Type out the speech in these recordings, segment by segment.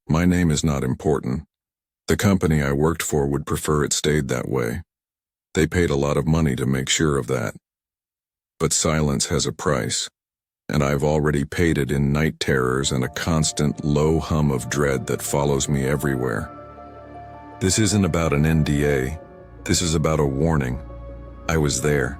My name is not important. The company I worked for would prefer it stayed that way. They paid a lot of money to make sure of that. But silence has a price, and I've already paid it in night terrors and a constant low hum of dread that follows me everywhere. This isn't about an NDA. This is about a warning. I was there,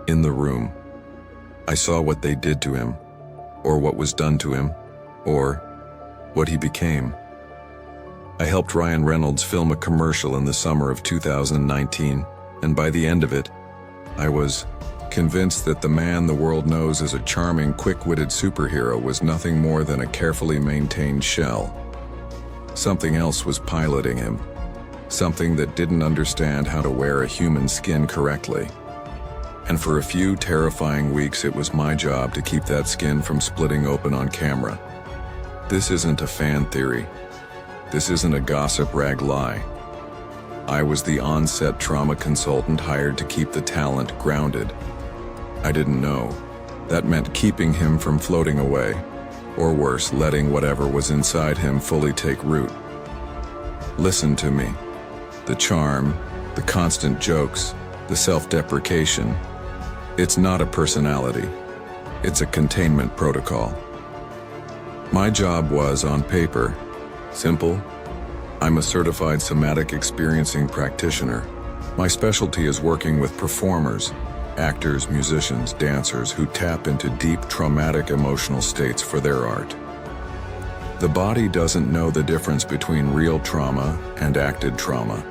in the room. I saw what they did to him, or what was done to him, or what he became. I helped Ryan Reynolds film a commercial in the summer of 2019, and by the end of it, I was convinced that the man the world knows as a charming, quick-witted superhero was nothing more than a carefully maintained shell. Something else was piloting him, something that didn't understand how to wear a human skin correctly. And for a few terrifying weeks, it was my job to keep that skin from splitting open on camera. This isn't a fan theory. This isn't a gossip rag lie. I was the on-set trauma consultant hired to keep the talent grounded. I didn't know. That meant keeping him from floating away, or worse, letting whatever was inside him fully take root. Listen to me. The charm, the constant jokes, the self-deprecation. It's not a personality. It's a containment protocol. My job was, on paper, simple. I'm a certified somatic experiencing practitioner. My specialty is working with performers, actors, musicians, dancers who tap into deep traumatic emotional states for their art. The body doesn't know the difference between real trauma and acted trauma.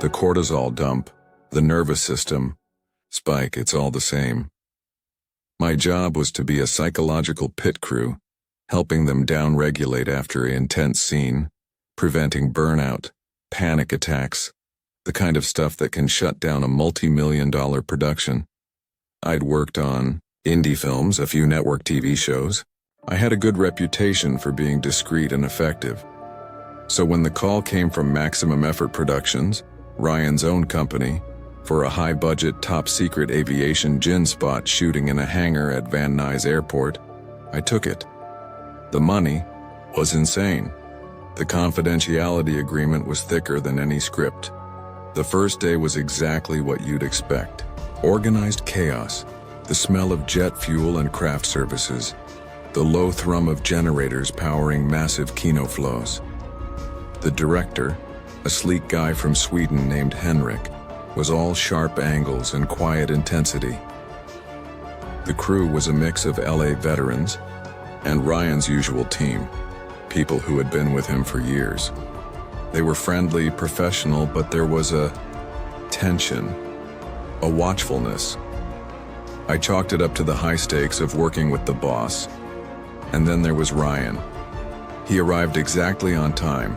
The cortisol dump, the nervous system, spike, it's all the same. My job was to be a psychological pit crew, helping them down-regulate after an intense scene, preventing burnout, panic attacks, the kind of stuff that can shut down a multi-million-dollar production. I'd worked on indie films, a few network TV shows. I had a good reputation for being discreet and effective. So when the call came from Maximum Effort Productions, Ryan's own company, for a high-budget, top-secret aviation gin spot shooting in a hangar at Van Nuys Airport, I took it. The money was insane. The confidentiality agreement was thicker than any script. The first day was exactly what you'd expect. Organized chaos, the smell of jet fuel and craft services, the low thrum of generators powering massive Kino flows. The director, a sleek guy from Sweden named Henrik, was all sharp angles and quiet intensity. The crew was a mix of LA veterans and Ryan's usual team, people who had been with him for years. They were friendly, professional, but there was a tension, a watchfulness. I chalked it up to the high stakes of working with the boss. And then there was Ryan. He arrived exactly on time,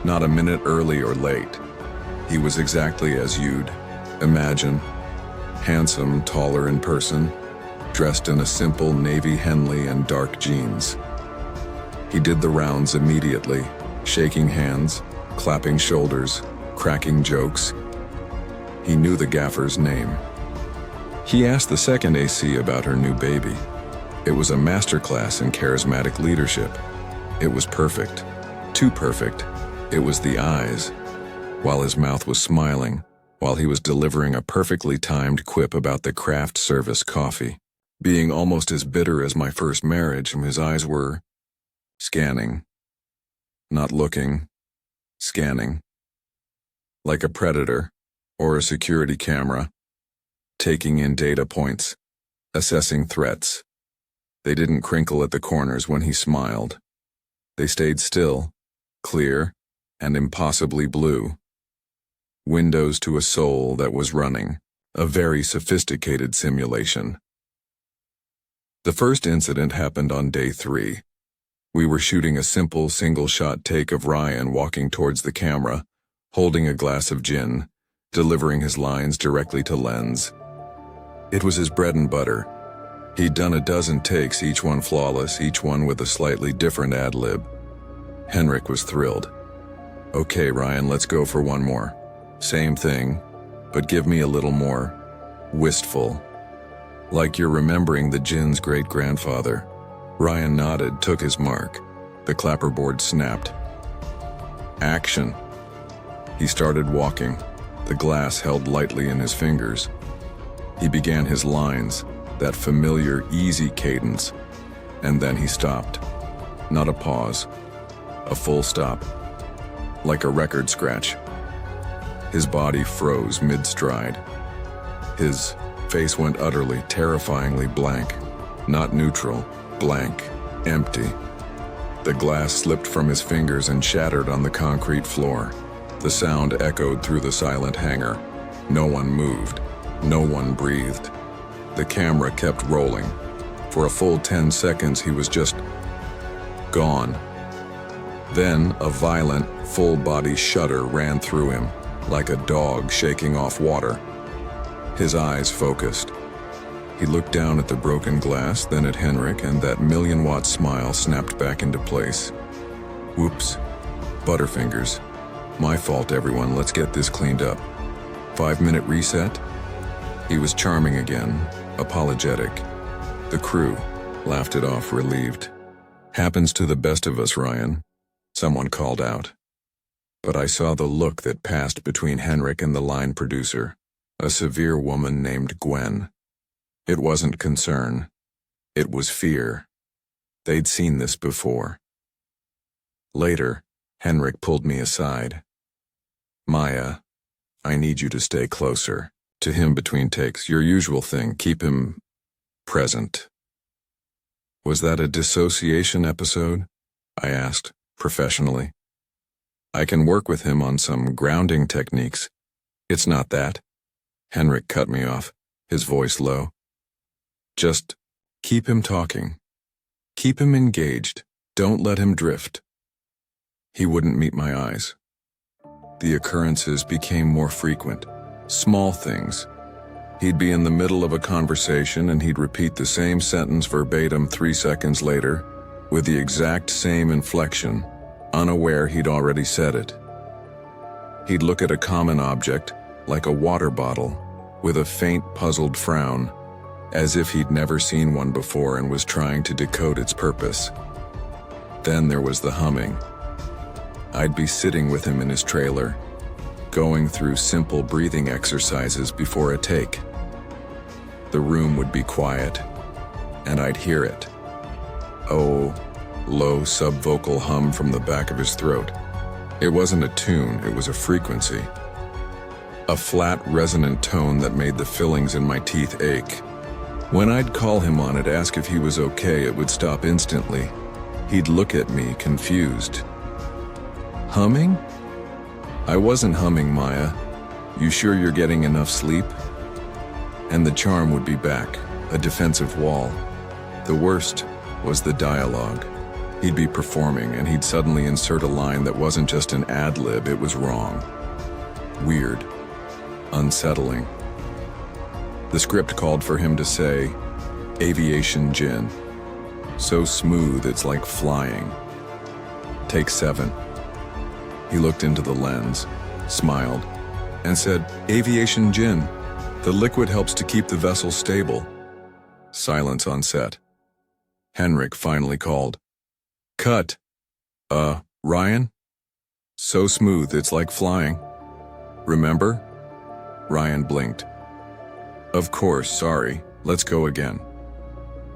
not a minute early or late. He was exactly as you'd imagine. Handsome, taller in person, dressed in a simple navy Henley and dark jeans. He did the rounds immediately, shaking hands, clapping shoulders, cracking jokes. He knew the gaffer's name. He asked the second AC about her new baby. It was a masterclass in charismatic leadership. It was perfect. Too perfect. It was the eyes. While his mouth was smiling, while he was delivering a perfectly timed quip about the craft service coffee. Being almost as bitter as my first marriage, his eyes were scanning. Not looking, scanning. Like a predator, or a security camera, taking in data points, assessing threats. They didn't crinkle at the corners when he smiled. They stayed still, clear, and impossibly blue. Windows to a soul that was running, a very sophisticated simulation. The first incident happened on day 3. We were shooting a simple single-shot take of Ryan walking towards the camera, holding a glass of gin, delivering his lines directly to lens. It was his bread and butter. He'd done a dozen takes, each one flawless, each one with a slightly different ad-lib. Henrik was thrilled. Okay, Ryan, let's go for one more. Same thing, but give me a little more wistful. Like you're remembering the gin's great-grandfather. Ryan nodded, took his mark. The clapperboard snapped. Action. He started walking, the glass held lightly in his fingers. He began his lines, that familiar, easy cadence, and then he stopped. Not a pause, a full stop, like a record scratch. His body froze mid-stride. His face went utterly, terrifyingly blank. Not neutral, blank, empty. The glass slipped from his fingers and shattered on the concrete floor. The sound echoed through the silent hangar. No one moved. No one breathed. The camera kept rolling. For a full 10 seconds, he was just gone. Then a violent, full-body shudder ran through him, like a dog shaking off water. His eyes focused. He looked down at the broken glass, then at Henrik, and that million-watt smile snapped back into place. Whoops. Butterfingers. My fault, everyone. Let's get this cleaned up. 5-minute reset? He was charming again, apologetic. The crew laughed it off, relieved. Happens to the best of us, Ryan, someone called out. But I saw the look that passed between Henrik and the line producer, a severe woman named Gwen. It wasn't concern. It was fear. They'd seen this before. Later, Henrik pulled me aside. Maya, I need you to stay closer. To him between takes, your usual thing, keep him present. Was that a dissociation episode? I asked, professionally. I can work with him on some grounding techniques. It's not that. Henrik cut me off, his voice low. Just keep him talking. Keep him engaged. Don't let him drift. He wouldn't meet my eyes. The occurrences became more frequent. Small things. He'd be in the middle of a conversation and he'd repeat the same sentence verbatim 3 seconds later, with the exact same inflection, unaware he'd already said it. He'd look at a common object, like a water bottle, with a faint, puzzled frown, as if he'd never seen one before and was trying to decode its purpose. Then there was the humming. I'd be sitting with him in his trailer, going through simple breathing exercises before a take. The room would be quiet, and I'd hear it. Oh, low subvocal hum from the back of his throat. It wasn't a tune, it was a frequency. A flat, resonant tone that made the fillings in my teeth ache. When I'd call him on it, ask if he was okay, it would stop instantly. He'd look at me, confused. Humming? I wasn't humming, Maya. You sure you're getting enough sleep? And the charm would be back, a defensive wall. The worst was the dialogue. He'd be performing, and he'd suddenly insert a line that wasn't just an ad-lib, it was wrong. Weird. Unsettling. The script called for him to say, aviation gin. So smooth it's like flying. Take 7. He looked into the lens, smiled, and said, aviation gin. The liquid helps to keep the vessel stable. Silence on set. Henrik finally called. Cut. Ryan? So smooth it's like flying. Remember? Ryan blinked. Of course, sorry. Let's go again.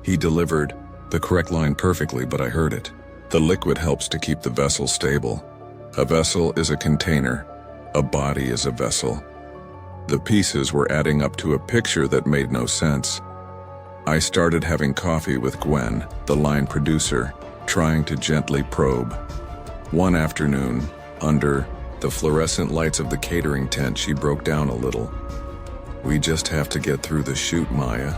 He delivered the correct line perfectly, but I heard it. The liquid helps to keep the vessel stable. A vessel is a container. A body is a vessel. The pieces were adding up to a picture that made no sense. I started having coffee with Gwen, the line producer, trying to gently probe. One afternoon, under the fluorescent lights of the catering tent, she broke down a little. We just have to get through the shoot, Maya,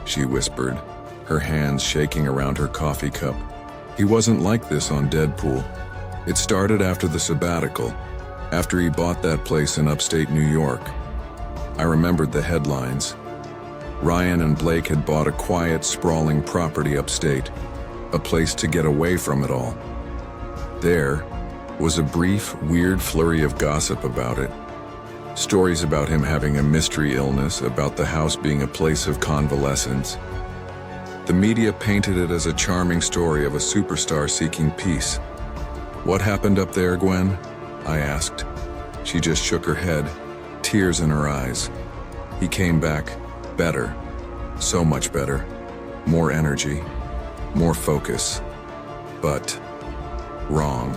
she whispered, her hands shaking around her coffee cup. He wasn't like this on Deadpool. It started after the sabbatical, after he bought that place in upstate New York. I remembered the headlines. Ryan and Blake had bought a quiet, sprawling property upstate, a place to get away from it all. There was a brief, weird flurry of gossip about it. Stories about him having a mystery illness, about the house being a place of convalescence. The media painted it as a charming story of a superstar seeking peace. What happened up there, Gwen? I asked. She just shook her head, tears in her eyes. He came back, better, so much better, more energy, more focus, but wrong.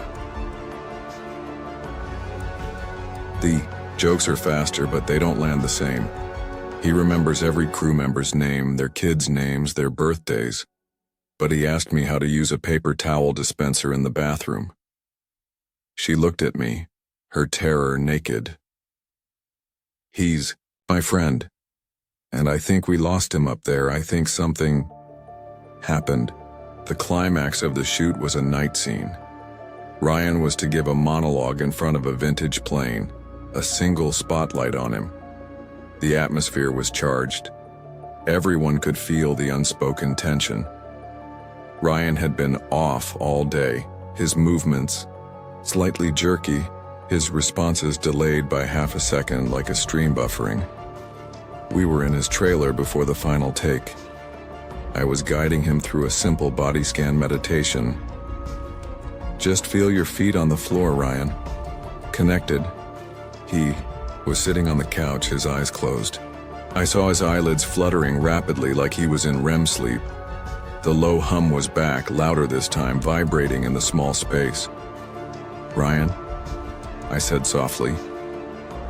The jokes are faster, but they don't land the same. He remembers every crew member's name, their kids' names, their birthdays. But he asked me how to use a paper towel dispenser in the bathroom. She looked at me, her terror naked. He's my friend, and I think we lost him up there. I think something happened. The climax of the shoot was a night scene. Ryan was to give a monologue in front of a vintage plane, a single spotlight on him. The atmosphere was charged. Everyone could feel the unspoken tension. Ryan had been off all day, his movements slightly jerky, his responses delayed by half a second like a stream buffering. We were in his trailer before the final take. I was guiding him through a simple body scan meditation. Just feel your feet on the floor, Ryan. Connected. He was sitting on the couch, his eyes closed. I saw his eyelids fluttering rapidly like he was in REM sleep. The low hum was back, louder this time, vibrating in the small space. Ryan, I said softly.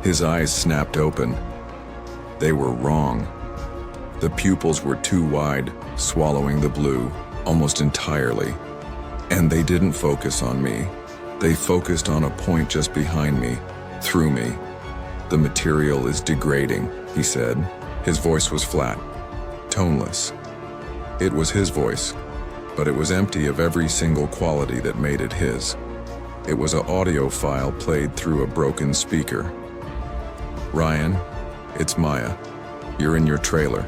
His eyes snapped open. They were wrong. The pupils were too wide, swallowing the blue, almost entirely. And they didn't focus on me. They focused on a point just behind me, through me. The material is degrading, he said. His voice was flat, toneless. It was his voice, but it was empty of every single quality that made it his. It was an audio file played through a broken speaker. Ryan, it's Maya. You're in your trailer.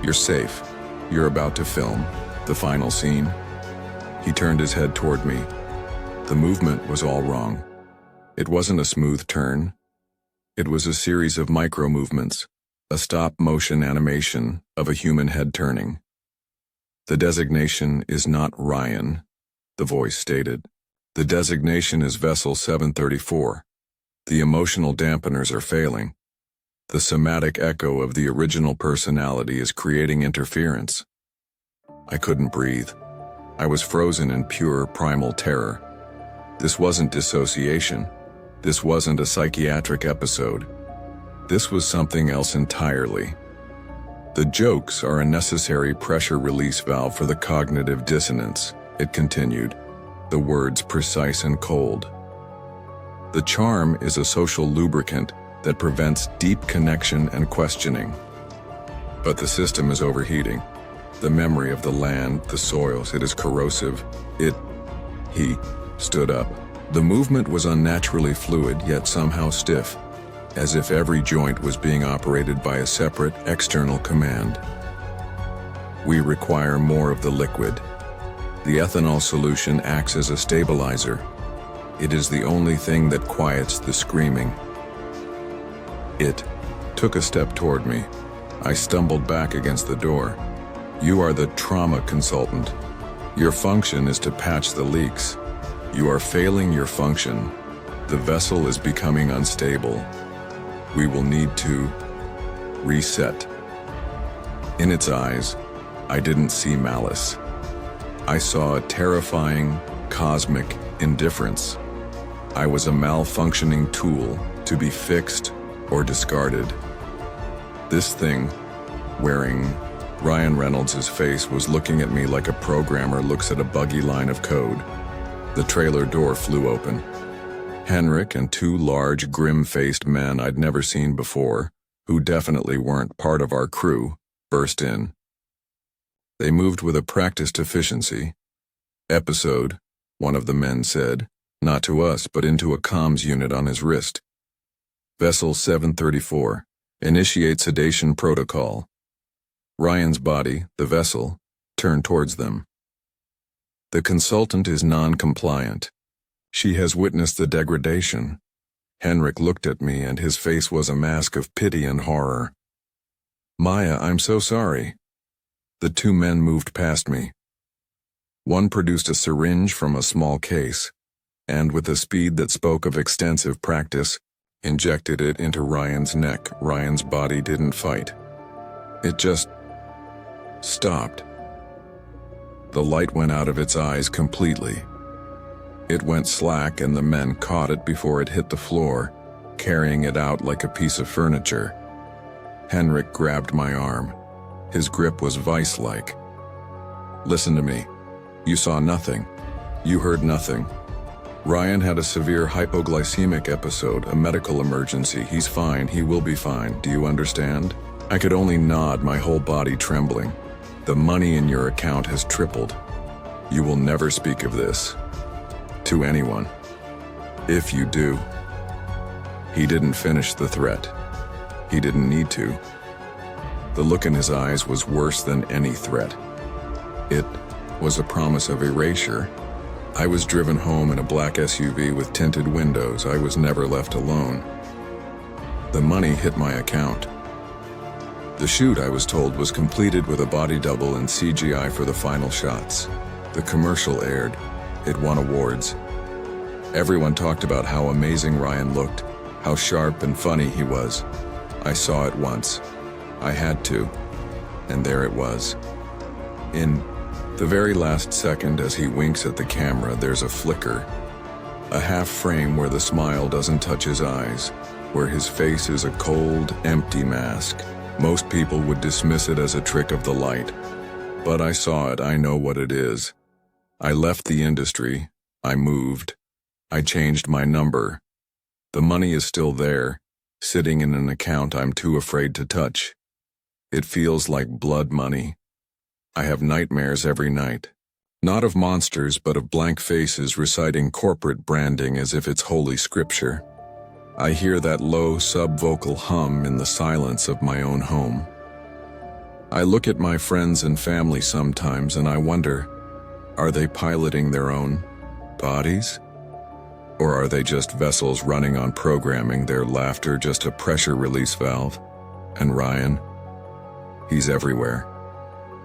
You're safe. You're about to film the final scene. He turned his head toward me. The movement was all wrong. It wasn't a smooth turn. It was a series of micro-movements, a stop-motion animation of a human head turning. The designation is not Ryan, the voice stated. The designation is Vessel 734. The emotional dampeners are failing. The somatic echo of the original personality is creating interference. I couldn't breathe. I was frozen in pure primal terror. This wasn't dissociation. This wasn't a psychiatric episode. This was something else entirely. The jokes are a necessary pressure release valve for the cognitive dissonance, it continued, the words precise and cold. The charm is a social lubricant that prevents deep connection and questioning. But the system is overheating. The memory of the land, the soils, it is corrosive. He stood up. The movement was unnaturally fluid, yet somehow stiff, as if every joint was being operated by a separate, external command. We require more of the liquid. The ethanol solution acts as a stabilizer. It is the only thing that quiets the screaming. It took a step toward me. I stumbled back against the door. You are the trauma consultant. Your function is to patch the leaks. You are failing your function. The vessel is becoming unstable. We will need to reset. In its eyes, I didn't see malice. I saw a terrifying, cosmic indifference. I was a malfunctioning tool to be fixed or discarded. This thing, wearing Ryan Reynolds' face, was looking at me like a programmer looks at a buggy line of code. The trailer door flew open. Henrik and two large, grim-faced men I'd never seen before, who definitely weren't part of our crew, burst in. They moved with a practiced efficiency. Episode, one of the men said, not to us but into a comms unit on his wrist. Vessel 734, initiate sedation protocol. Ryan's body, the vessel, turned towards them. The consultant is non-compliant. She has witnessed the degradation. Henrik looked at me and his face was a mask of pity and horror. Maya, I'm so sorry. The two men moved past me. One produced a syringe from a small case, and with a speed that spoke of extensive practice, injected it into Ryan's neck. Ryan's body didn't fight. It just stopped. The light went out of its eyes completely. It went slack and the men caught it before it hit the floor, carrying it out like a piece of furniture. Henrik grabbed my arm. His grip was vice-like. Listen to me. You saw nothing. You heard nothing. Ryan had a severe hypoglycemic episode, a medical emergency. He's fine. He will be fine. Do you understand? I could only nod, my whole body trembling. The money in your account has tripled. You will never speak of this to anyone. If you do. He didn't finish the threat. He didn't need to. The look in his eyes was worse than any threat. It was a promise of erasure. I was driven home in a black SUV with tinted windows. I was never left alone. The money hit my account. The shoot, I was told, was completed with a body double and CGI for the final shots. The commercial aired. It won awards. Everyone talked about how amazing Ryan looked, how sharp and funny he was. I saw it once. I had to. And there it was. In the very last second, as he winks at the camera, there's a flicker. A half frame where the smile doesn't touch his eyes, where his face is a cold, empty mask. Most people would dismiss it as a trick of the light. But I saw it. I know what it is. I left the industry. I moved. I changed my number. The money is still there, sitting in an account I'm too afraid to touch. It feels like blood money. I have nightmares every night. Not of monsters, but of blank faces reciting corporate branding as if it's holy scripture. I hear that low sub-vocal hum in the silence of my own home. I look at my friends and family sometimes and I wonder, are they piloting their own bodies? Or are they just vessels running on programming, their laughter just a pressure release valve? And Ryan? He's everywhere.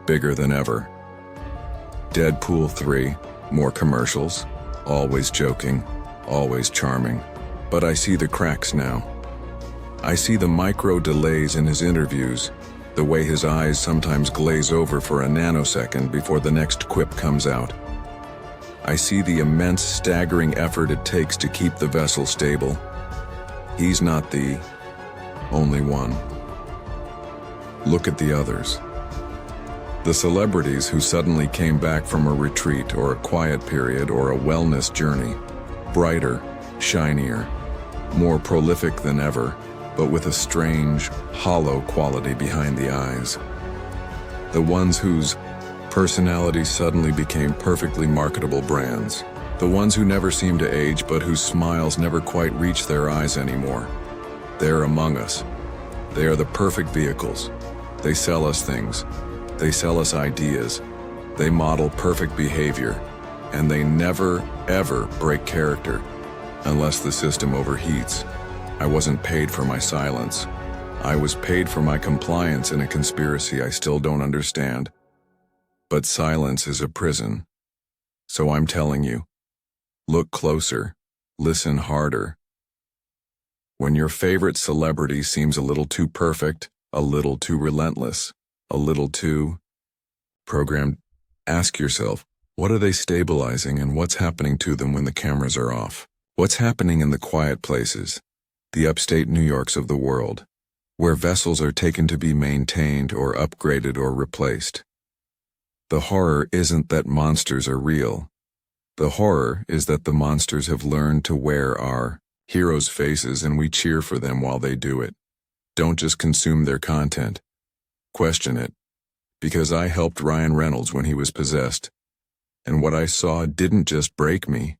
Bigger than ever. Deadpool 3, more commercials, always joking, always charming. But I see the cracks now. I see the micro delays in his interviews, the way his eyes sometimes glaze over for a nanosecond before the next quip comes out. I see the immense, staggering effort it takes to keep the vessel stable. He's not the only one. Look at the others. The celebrities who suddenly came back from a retreat or a quiet period or a wellness journey. Brighter, shinier, more prolific than ever, but with a strange, hollow quality behind the eyes. The ones whose personalities suddenly became perfectly marketable brands. The ones who never seem to age but whose smiles never quite reach their eyes anymore. They're among us. They are the perfect vehicles. They sell us things. They sell us ideas. They model perfect behavior. And they never, ever break character, unless the system overheats. I wasn't paid for my silence. I was paid for my compliance in a conspiracy I still don't understand. But silence is a prison. So I'm telling you, look closer, listen harder. When your favorite celebrity seems a little too perfect, a little too relentless, a little too programmed, ask yourself, what are they stabilizing and what's happening to them when the cameras are off? What's happening in the quiet places, the upstate New Yorks of the world, where vessels are taken to be maintained or upgraded or replaced? The horror isn't that monsters are real. The horror is that the monsters have learned to wear our heroes' faces and we cheer for them while they do it. Don't just consume their content. Question it. Because I helped Ryan Reynolds when he was possessed. And what I saw didn't just break me.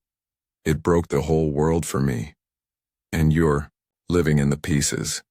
It broke the whole world for me. And you're living in the pieces.